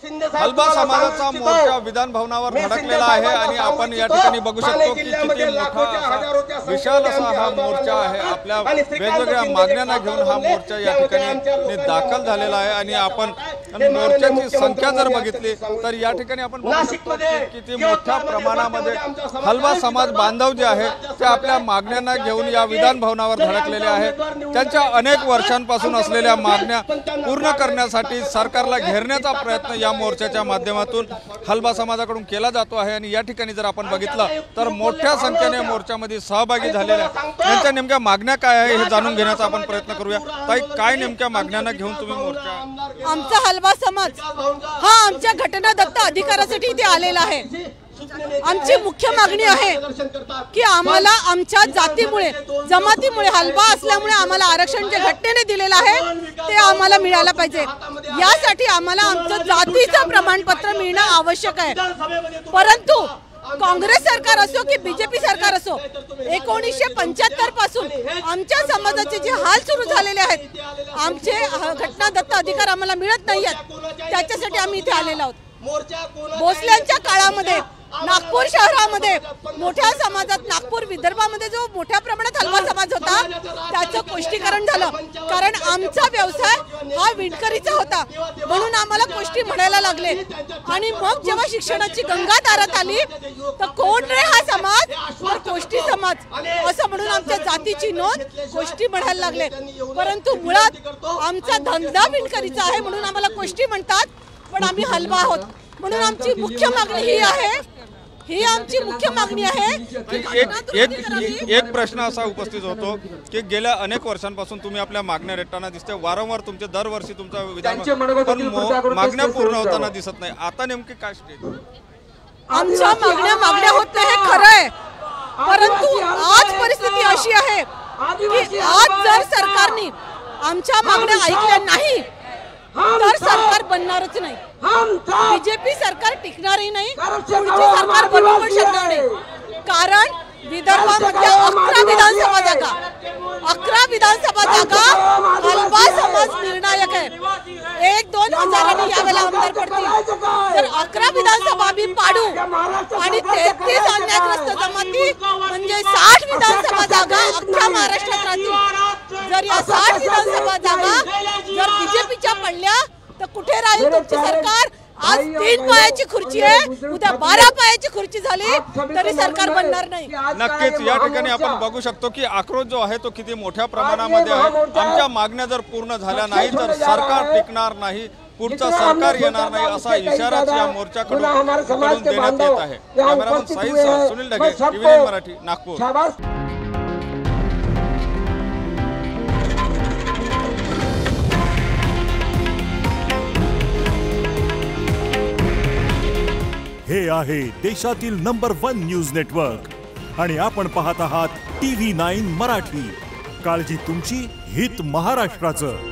हलबा समाजाचा मोर्चा विधान भवनावर धडकलेला आहे आणि आपण या ठिकाणी बघू शकतो की किती मोठा विशाल असा हा मोर्चा आहे। आपल्या वेगवेगळ्या मागण्यांना घेऊन हा मोर्चा या ठिकाणी दाखल झालेला आहे आणि आपण मोर्चाची संख्या जर बघितली तर या ठिकाणी आपण बघू शकतो की किती मोठ्या प्रमाणामध्ये हलबा समाज बांधव जे आहे ते आपल्या मागण्यांना घेऊन या विधान भवनावर धडकलेले आहेत। त्यांच्या अनेक वर्षांपासून असलेल्या मागण्या पूर्ण करण्यासाठी सरकारला घेरण्याचा प्रयत्न या मोर्चाच्या माध्यमातून हलबा समाजाकडून केला जातो आहे आणि या ठिकाणी जर आपण बघितलं तर मोठ्या संख्येने मोर्चामध्ये सहभागी झालेल्या त्यांच्या नेमक्या मागण्या काय आहे हे जाणून घेण्याचा आपण प्रयत्न करूया। ताई, काय नेमक्या मागण्यांना घेऊन तुम्ही मोर्चा? आमचा हलबा समाज हा आमच्या घटनादत्त अधिकारासाठी इथे आलेला आहे। आमची मुख्य मागणी आहे की आम्हाला आमच्या जातीमुळे जमातीमुळे हलबा असल्यामुळे आम्हाला आरक्षण जे घटनेने दिलेलं आहे ते आम्हाला मिळायला पाहिजे। यासाठी आम्हाला आमचं जातीचं प्रमाणपत्र मिळणं आवश्यक आहे। परंतु काँग्रेस सरकार असो की बीजेपी सरकार असो 1975 पासून आमच्या समाजाचे जे हाल सुरू झालेले आहेत, आमचे घटनादत्त अधिकार आम्हाला मिळत नाहीयेत, त्याच्यासाठी आम्ही इथे आलेलो आहोत। भोसल्यांच्या काळामध्ये नागपूर शहरामध्ये मोठ्या समाजात नागपूर विदर्भामध्ये जो मोठ्या प्रमाणात हलबा समाज होता त्याचं कोष्टीकरण झालं, कारण आमचा व्यवसाय हा विणकरीचा होता म्हणून आम्हाला कोष्टी म्हणायला लागले। आणि मग जेव्हा शिक्षणाची गंगा दारात आली तर कोण रे हा समाज, तर कोष्टी समाज असं म्हणून आमच्या जातीची नोंद कोष्टी म्हणायला लागले। परंतु मुळात आमचा धंदा विणकरीचा आहे म्हणून आम्हाला कोष्टी म्हणतात, पण आम्ही हलबा आहोत। म्हणून आमची मुख्य मागणी ही आहे, ही आमची मुख्य मागणी आहे। एक प्रश्न असा उपस्थित होतो की गेल्या अनेक वर्षांपासून तुम्ही आपल्या मागण्या रेटताना दिसते, वारंवार तुमचे दरवर्षी तुमचा विधान पण मागण्या पूर्ण होताना दिसत नाही। आता नेमकी काय स्टेट? आमच्या मागण्या होत नाही हे खरं आहे, परंतु आज परिस्थिती अशी आहे की आज जर सरकारने आमच्या मागण्या ऐकल्या नाही तर सरकार बनणारच नाही। बीजेपी सरकार टिकणारही नाही, पुढची सरकार बनू पण शकणार नाही। कारण विदर्भामधल्या 11 विधानसभा जागा हलबा समाज निर्णायक आहे। 1-2 हजारांनी यावेळेला आमदार पडतील तर 11 विधानसभा आम्ही पाडू आणि 33 अन्यायग्रस्त जमाती म्हणजे 60 विधानसभा जागा अख्ख्या महाराष्ट्रात राहतील। जर या 60 विधानसभा जागा जर बीजेपीच्या पडल्या तर कुठे राहील तुमची सरकार? आज 3 पायाची खुर्ची आहे, उद्या 12 पायाची खुर्ची झाली तरी सरकार बनणार नाही। नक्कीच या ठिकाणी आपण बघू शकतो की आक्रोश जो आहे तो किती मोठ्या प्रमाणामध्ये आहे। आमच्या मागण्या जर पूर्ण झाल्या नाही तर सरकार टिकणार नाही, पुढचं सरकार येणार नाही असा इशारा या मोर्चाकडून देण्यात येत आहे। Cameraman size Sunil Dhage, TV Marathi, Nagpur. हे आहे देशातील नंबर 1 न्यूज नेटवर्क आणि आपण पाहत आहात TV9 मराठी। काळजी तुमची, हित महाराष्ट्राचं।